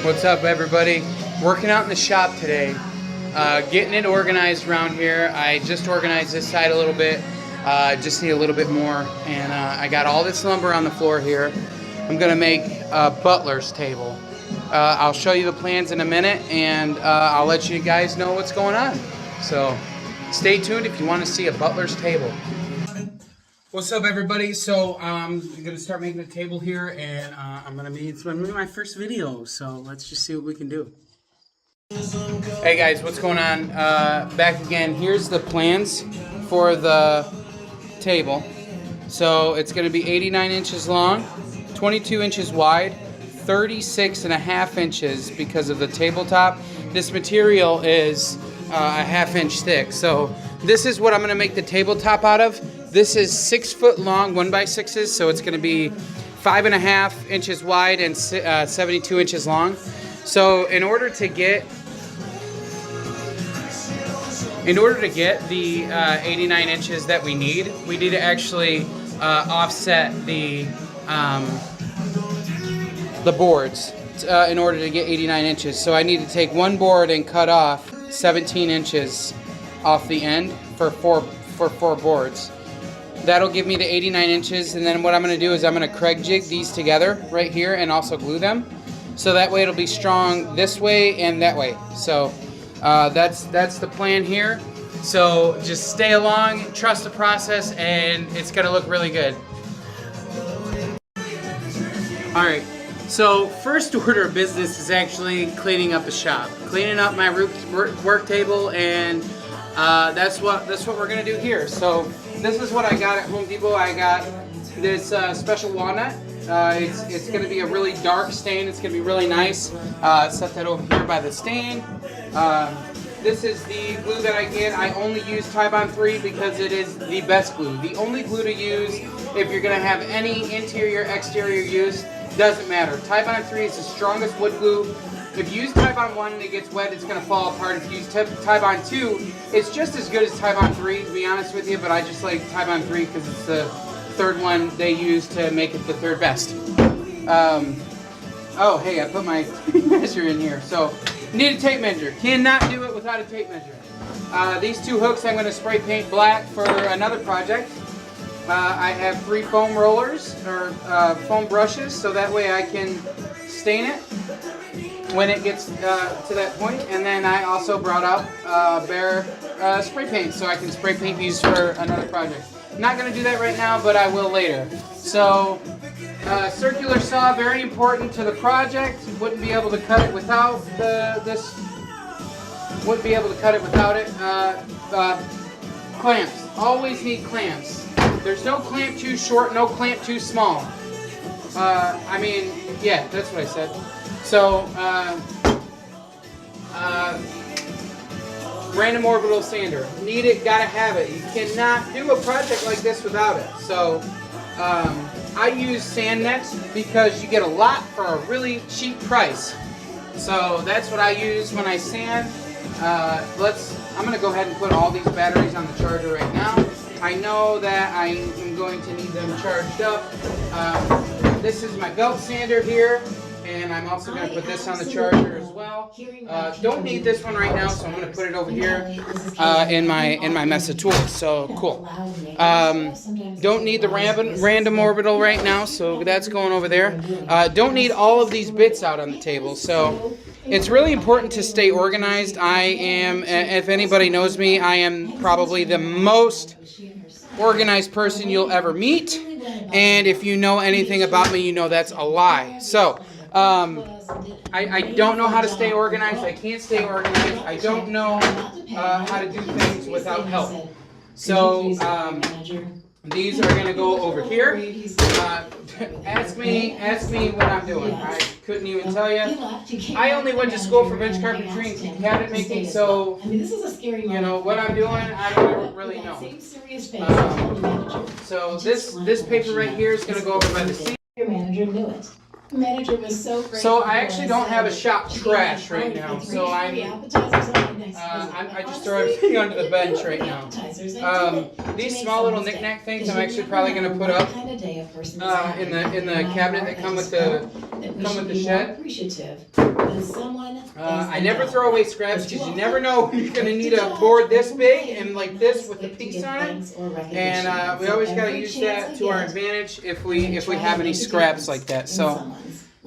What's up, everybody? Working out in the shop today, getting it organized around here. I just organized this side a little bit, just need a little bit more, and I got all this lumber on the floor here. I'm gonna make a butler's table. I'll show you the plans in a minute, and I'll let you guys know what's going on. So stay tuned if you want to see a butler's table. What's up, everybody? So I'm gonna start making a table here, and it's gonna be my first video. So let's just see what we can do. Hey guys, what's going on? Back again. Here's the plans for the table. So it's gonna be 89 inches long, 22 inches wide, 36.5 inches because of the tabletop. This material is a ½ inch thick. So this is what I'm gonna make the tabletop out of. This is 6 foot long, 1x6s, so it's going to be 5.5 inches wide and 72 inches long. So in order to get the 89 inches that we need to actually offset the boards in order to get 89 inches. So I need to take one board and cut off 17 inches off the end for four boards. That'll give me the 89 inches, and then what I'm going to do is I'm going to Kreg jig these together right here and also glue them. So that way it'll be strong this way and that way. So that's the plan here. So just stay along, trust the process, and it's going to look really good. Alright, so first order of business is actually cleaning up the shop. Cleaning up my work table, and that's what we're going to do here. So this is what I got at Home Depot. I got this special walnut. It's going to be a really dark stain. It's going to be really nice. Set that over here by the stain. This is the glue that I get. I only use Tybond 3 because it is the best glue. The only glue to use if you're going to have any interior, exterior use, doesn't matter. Tybond 3 is the strongest wood glue. If you use Tybond 1 and it gets wet, it's going to fall apart. If you use Tybond 2, it's just as good as Tybond 3, to be honest with you, but I just like Tybond 3 because it's the third one they use to make it the third best. Oh, hey, I put my measure in here. So, need a tape measure. Cannot do it without a tape measure. These two hooks I'm going to spray paint black for another project. I have 3 foam rollers, or foam brushes, so that way I can stain it when it gets to that point. And then I also brought up bare spray paint, so I can spray paint these for another project. Not going to do that right now, but I will later. So circular saw, very important to the project. Wouldn't be able to cut it without this. Wouldn't be able to cut it without it. Clamps, always need clamps. There's no clamp too short, no clamp too small. I mean, yeah, that's what I said. So, random orbital sander. Need it, gotta have it. You cannot do a project like this without it. So, I use sand nets because you get a lot for a really cheap price. So, that's what I use when I sand. I'm gonna go ahead and put all these batteries on the charger right now. I know that I am going to need them charged up. This is my belt sander here. And I'm also going to put this on the charger as well. Don't need this one right now, so I'm going to put it over here in my mess of tools. So cool. Don't need the random orbital right now, so that's going over there. Don't need all of these bits out on the table. So it's really important to stay organized. I am, if anybody knows me, I am probably the most organized person you'll ever meet. And if you know anything about me, you know that's a lie. So I don't know how to stay organized. I can't stay organized. I don't know how to do things without help. So these are going to go over here. Ask me what I'm doing. I couldn't even tell you. I only went to school for bench carpentry and cabinet making, so you know what I'm doing. I don't really know. So this paper right here is going to go over by the sink. Your manager knew it. Manager was so great. So I actually don't have a shop trash right now, so I just throw everything under the bench right now. These small little knick-knack things I'm actually probably going to put up in the cabinet that come with the shed. I never throw away scraps because you never know when you're going to need a board this big and like this with a piece on it, and we always got to use that to our advantage if we have any scraps like that. So.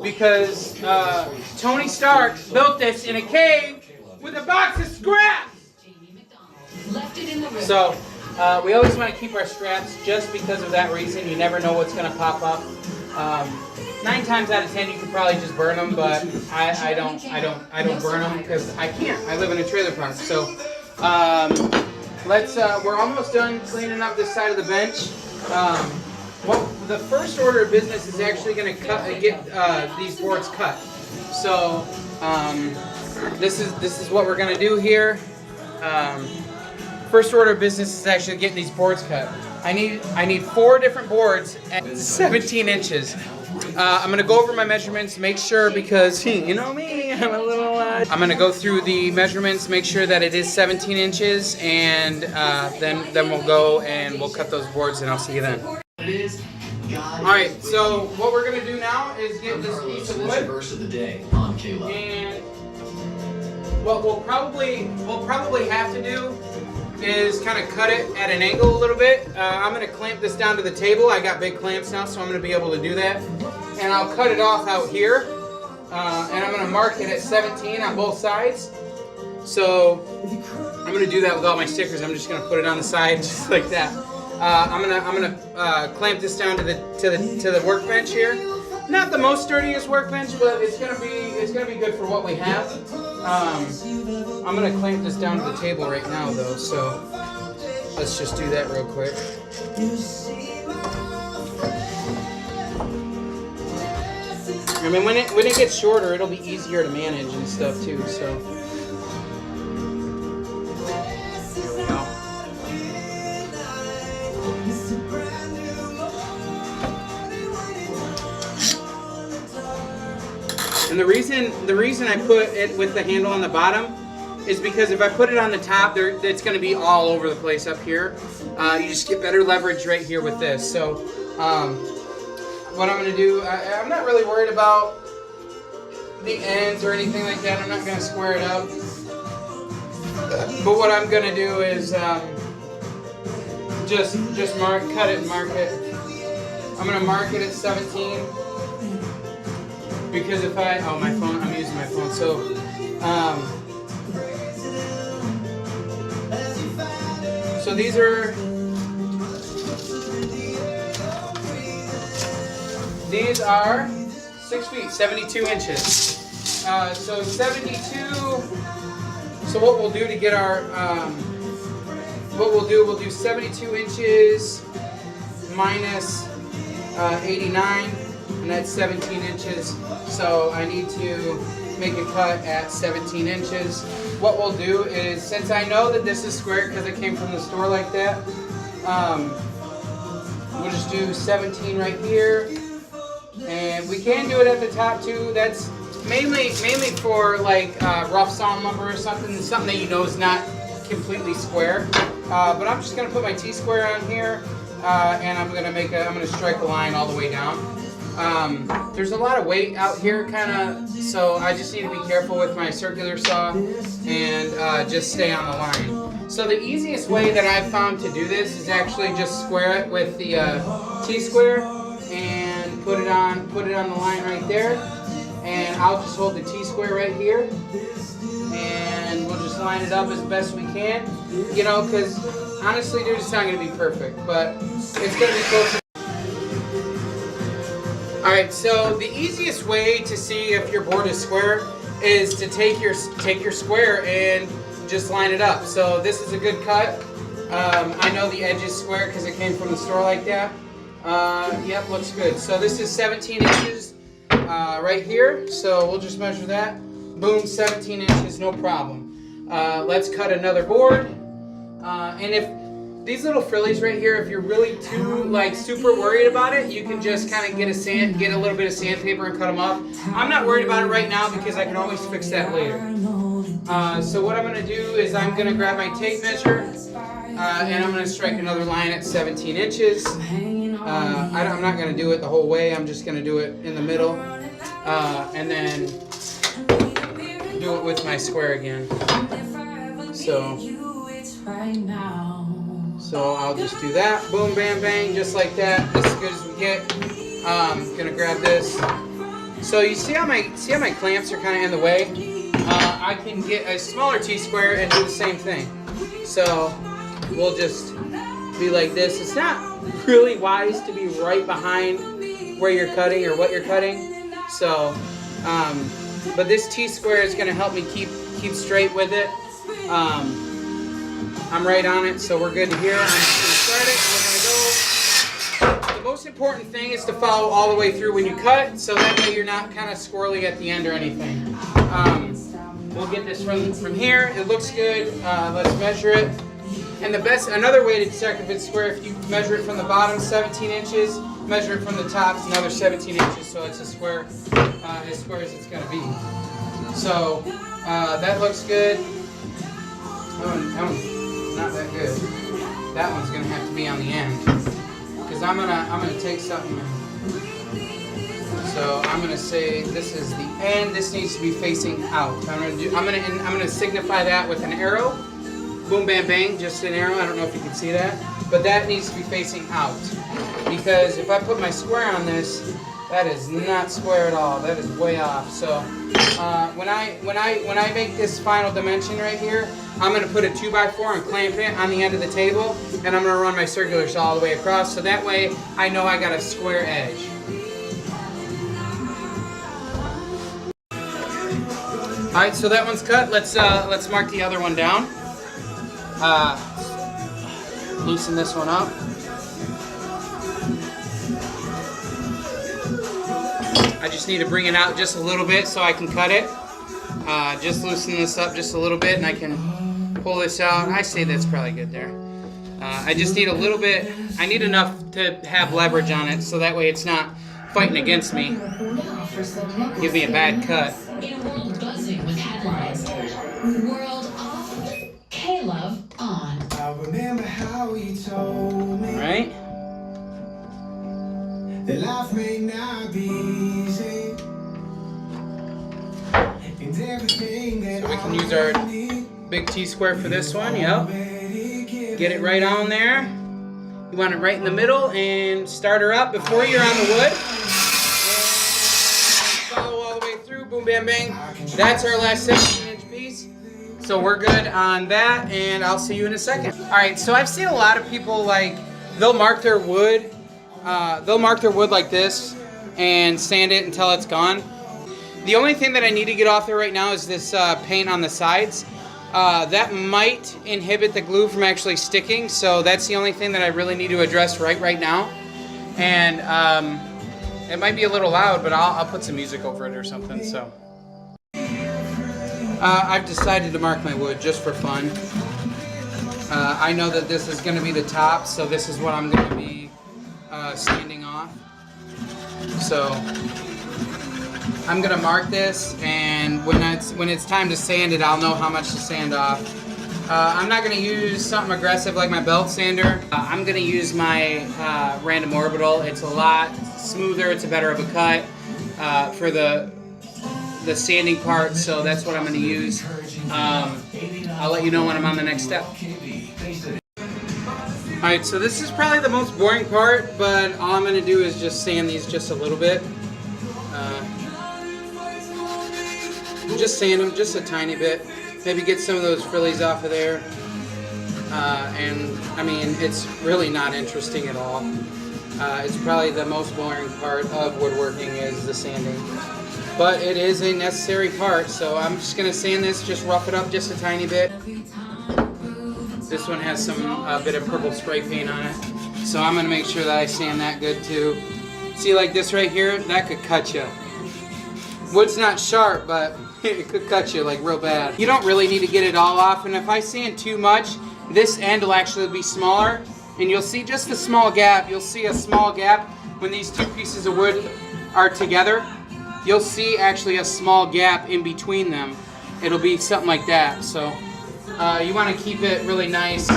Because Tony Stark built this in a cave with a box of scraps. So we always want to keep our scraps just because of that reason. You never know what's going to pop up. 9 times out of 10, you could probably just burn them, but I don't burn them because I can't. I live in a trailer park. So we're almost done cleaning up this side of the bench. Well, the first order of business is actually going to get these boards cut. So this is what we're going to do here. First order of business is actually getting these boards cut. I need 4 different boards at 17 inches. I'm going to go over my measurements, make sure, because you know me, I'm a little. I'm going to go through the measurements, make sure that it is 17 inches, and then we'll go and we'll cut those boards, and I'll see you then. Alright, so what we're going to do now is get this piece of wood, and what we'll probably have to do is kind of cut it at an angle a little bit. I'm going to clamp this down to the table. I got big clamps now, so I'm going to be able to do that. And I'll cut it off out here, and I'm going to mark it at 17 on both sides. So I'm going to do that with all my stickers. I'm just going to put it on the side just like that. I'm gonna clamp this down to the workbench here. Not the most sturdiest workbench, but it's gonna be good for what we have. I'm gonna clamp this down to the table right now though, so let's just do that real quick. I mean, when it gets shorter, it'll be easier to manage and stuff too. So. And the reason I put it with the handle on the bottom is because if I put it on the top, it's going to be all over the place up here. You just get better leverage right here with this. So what I'm going to do, I'm not really worried about the ends or anything like that. I'm not going to square it up. But what I'm going to do is just cut it and mark it. I'm going to mark it at 17. Because if my phone, I'm using my phone, so, so these are 6 feet, 72 inches. So 72, so what we'll do to get our, we'll do 72 inches minus 89. And that's 17 inches, so I need to make a cut at 17 inches. What we'll do is, since I know that this is square because it came from the store like that, we'll just do 17 right here, and we can do it at the top too. That's mainly for like rough sawn lumber or something that you know is not completely square. But I'm just gonna put my T-square on here, and I'm gonna strike a line all the way down. There's a lot of weight out here, kind of, so I just need to be careful with my circular saw and just stay on the line. So the easiest way that I've found to do this is actually just square it with the T-square and put it on the line right there. And I'll just hold the T-square right here, and we'll just line it up as best we can. You know, because honestly, dude, it's not going to be perfect, but it's going to be close. Alright, so the easiest way to see if your board is square is to take your square and just line it up. So this is a good cut. I know the edge is square because it came from the store like that. Yep, looks good. So this is 17 inches right here. So we'll just measure that. Boom, 17 inches, no problem. Let's cut another board. And if these little frillies right here, if you're really too like super worried about it, you can just kind of get a little bit of sandpaper and cut them off. I'm not worried about it right now because I can always fix that later. So what I'm gonna do is I'm gonna grab my tape measure and I'm gonna strike another line at 17 inches. I'm not gonna do it the whole way. I'm just gonna do it in the middle, and then do it with my square again. So I'll just do that. Boom, bam, bang, just like that. That's as good as we get. Gonna grab this. So you see how my clamps are kind of in the way? I can get a smaller T-square and do the same thing. So we'll just be like this. It's not really wise to be right behind where you're cutting or what you're cutting. So, but this T-square is gonna help me keep straight with it. I'm right on it, so we're good here. I'm just gonna start it. We're gonna go. The most important thing is to follow all the way through when you cut, so that way you're not kind of squirrely at the end or anything. We'll get this from here. It looks good. Let's measure it. And another way to check if it's square, if you measure it from the bottom 17 inches, measure it from the top, it's another 17 inches, so it's as square as it's gonna be. So that looks good. That one's not that good. That one's gonna have to be on the end, because I'm gonna take something. So I'm gonna say this is the end. This needs to be facing out. I'm gonna signify that with an arrow. Boom, bam, bang, just an arrow. I don't know if you can see that, but that needs to be facing out, because if I put my square on this, that is not square at all. That is way off. So when I make this final dimension right here, I'm gonna put a 2x4 and clamp it on the end of the table, and I'm gonna run my circular saw all the way across, so that way I know I got a square edge. All right, so that one's cut. Let's mark the other one down. Loosen this one up. I just need to bring it out just a little bit so I can cut it. Just loosen this up just a little bit and I can pull this out. I say that's probably good there. I just need a little bit. I need enough to have leverage on it so that way it's not fighting against me. Give me a bad cut. In a world buzzing with headlines, World of K-Love on. I remember how he told me. Right? That life may not be easy. And everything that So we can use our big T-square for this one. Yep. Get it right on there. You want it right in the middle and start her up before you're on the wood. Boom, bam, bang. That's our last 17-inch piece. So we're good on that, and I'll see you in a second. All right, so I've seen a lot of people, like, they'll mark their wood like this and sand it until it's gone. The only thing that I need to get off there right now is this paint on the sides. That might inhibit the glue from actually sticking, so that's the only thing that I really need to address right now. And it might be a little loud, but I'll put some music over it or something. So I've decided to mark my wood just for fun. I know that this is going to be the top, so this is what I'm going to be sanding off. So I'm going to mark this, and when it's time to sand it, I'll know how much to sand off. I'm not going to use something aggressive like my belt sander. I'm going to use my Random Orbital. It's a lot smoother. It's a better of a cut for the sanding part, so that's what I'm going to use. I'll let you know when I'm on the next step. Alright, so this is probably the most boring part, but all I'm going to do is just sand these just a little bit. Just sand them just a tiny bit. Maybe get some of those frillies off of there. And I mean, it's really not interesting at all. It's probably the most boring part of woodworking is the sanding. But it is a necessary part, so I'm just going to sand this, just rough it up just a tiny bit. This one has a bit of purple spray paint on it. So I'm going to make sure that I sand that good too. See, like this right here, that could cut you. Wood's not sharp, but it could cut you like real bad. You don't really need to get it all off, and if I sand too much, this end will actually be smaller, and you'll see just a small gap. You'll see a small gap when these two pieces of wood are together. You'll see actually a small gap in between them. It'll be something like that. So you want to keep it really nice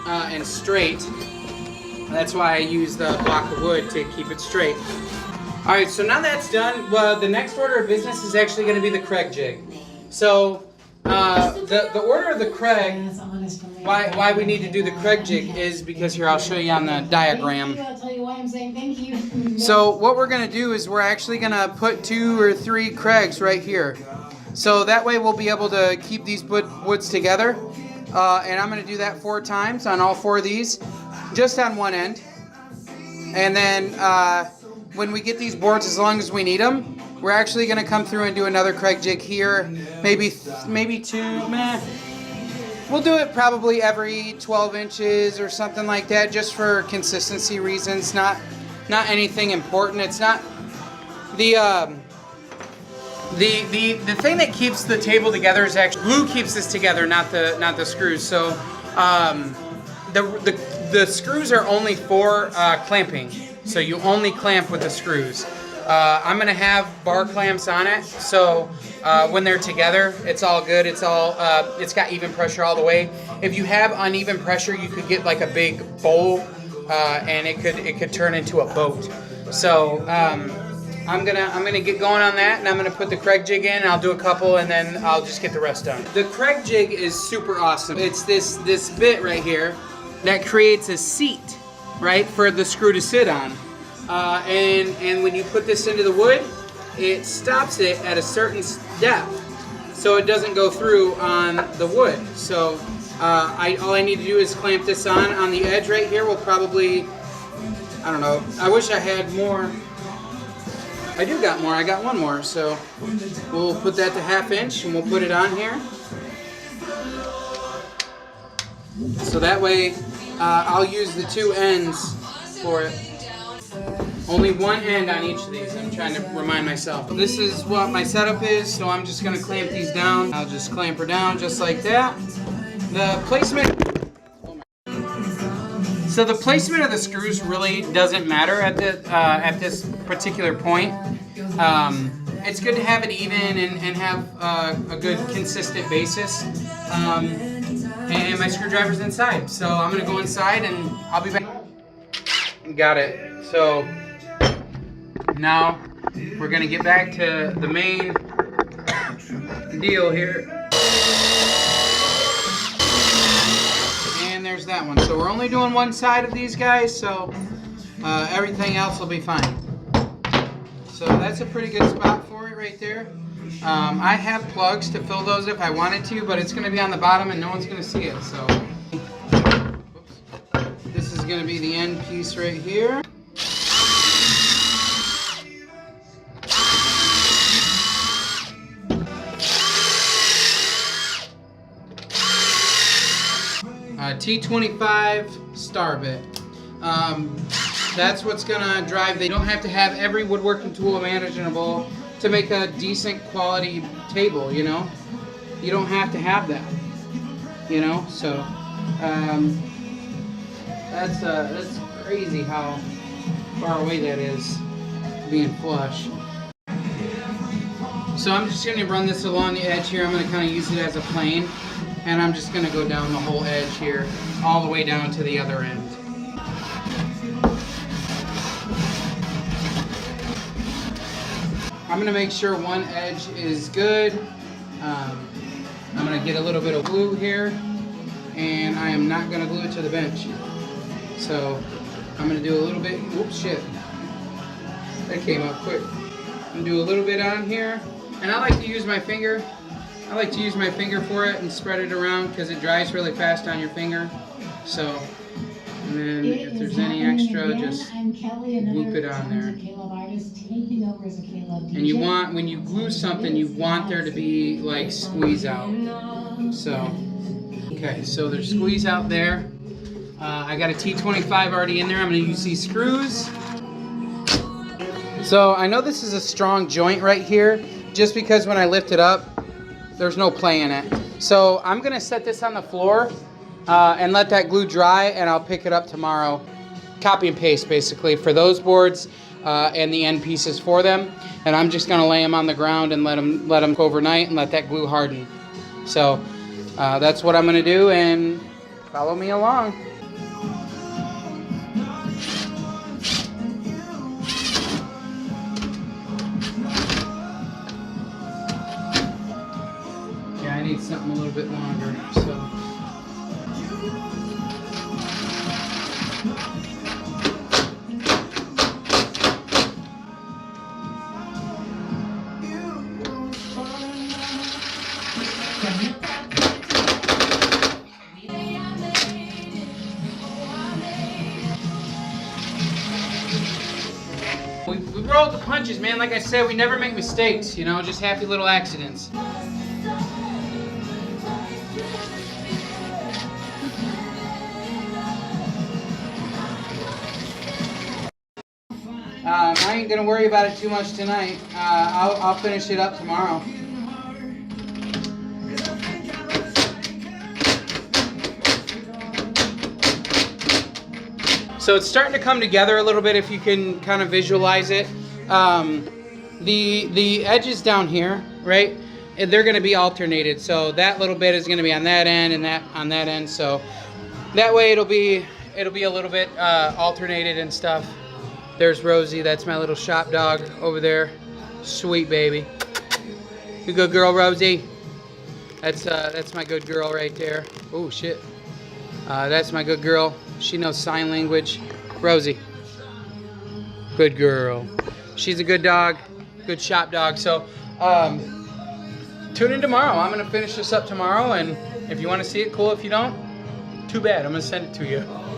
and straight. That's why I use the block of wood to keep it straight. All right, so now that's done, well, the next order of business is actually going to be the Kreg jig. So the order of the Kreg, why we need to do the Kreg jig is because here, I'll show you on the diagram. I'll tell you why I'm saying thank you. So what we're going to do is we're actually going to put 2 or 3 Kregs right here. So that way we'll be able to keep these woods together. And I'm going to do that 4 times on all 4 of these, just on one end. And then when we get these boards, as long as we need them, we're actually going to come through and do another Kreg jig here. Maybe 2, We'll do it probably every 12 inches or something like that, just for consistency reasons. Not anything important. It's not the thing that keeps the table together is actually glue keeps this together, not the screws. So the screws are only for clamping. So you only clamp with the screws. I'm gonna have bar clamps on it, so when they're together, it's all good. It's got even pressure all the way. If you have uneven pressure, you could get like a big bowl, and it could turn into a boat. So I'm gonna get going on that, and I'm gonna put the Kreg jig in. I'll do a couple, and then I'll just get the rest done. The Kreg jig is super awesome. It's this bit right here that creates a seat, right, for the screw to sit on. And when you put this into the wood, it stops it at a certain depth, so it doesn't go through on the wood. So all I need to do is clamp this on the edge right here. We'll probably, I don't know, I wish I had more. I do got more, I got one more, so we'll put that to 1/2 inch and we'll put it on here. So that way I'll use the 2 ends for it. Only one end on each of these. I'm trying to remind myself. This is what my setup is, so I'm just gonna clamp these down. I'll just clamp her down just like that. The placement of the screws really doesn't matter at this particular point. It's good to have it even and have a good consistent basis. And my screwdriver's inside, so I'm gonna go inside and I'll be back. Got it. So now we're gonna get back to the main deal here. And there's that one. So we're only doing one side of these guys, so everything else will be fine. So that's a pretty good spot for it right there. I have plugs to fill those if I wanted to, but it's gonna be on the bottom and no one's gonna see it. So this is gonna be the end piece right here. T25 star bit. That's what's gonna drive. They don't have to have every woodworking tool imaginable to make a decent quality table, you know? You don't have to have that, you know? So that's crazy how far away that is being flush. So I'm just gonna run this along the edge here. I'm gonna kind of use it as a plane, and I'm just gonna go down the whole edge here, all the way down to the other end. I'm gonna make sure one edge is good. I'm gonna get a little bit of glue here, and I am not gonna glue it to the bench. So I'm gonna do a little bit, whoops, shit. That came up quick. I'm gonna do a little bit on here, and I like to use my finger. I like to use my finger for it and spread it around because it dries really fast on your finger. So, and then if there's any extra, just loop it on there. And you want, when you glue something, you want there to be like squeeze out. So, okay, so there's squeeze out there. I got a T25 already in there. I'm gonna use these screws. So I know this is a strong joint right here, just because when I lift it up, there's no play in it. So I'm gonna set this on the floor and let that glue dry, and I'll pick it up tomorrow. Copy and paste basically for those boards and the end pieces for them. And I'm just gonna lay them on the ground and let them go overnight and let that glue harden. So that's what I'm gonna do, and follow me along. Yeah, I need something a little bit longer, so. We rolled the punches, man. Like I said, we never make mistakes, you know, just happy little accidents. I ain't gonna worry about it too much tonight. I'll finish it up tomorrow. So it's starting to come together a little bit if you can kind of visualize it. The edges down here, right? They're gonna be alternated. So that little bit is gonna be on that end and that on that end. So that way it'll be a little bit alternated and stuff. There's Rosie, that's my little shop dog over there. Sweet baby. You good girl, Rosie. That's my good girl right there. Oh shit. That's my good girl. She knows sign language. Rosie. Good girl. She's a good dog. Good shop dog. So tune in tomorrow. I'm gonna finish this up tomorrow, and if you want to see it, cool. If you don't, too bad. I'm gonna send it to you.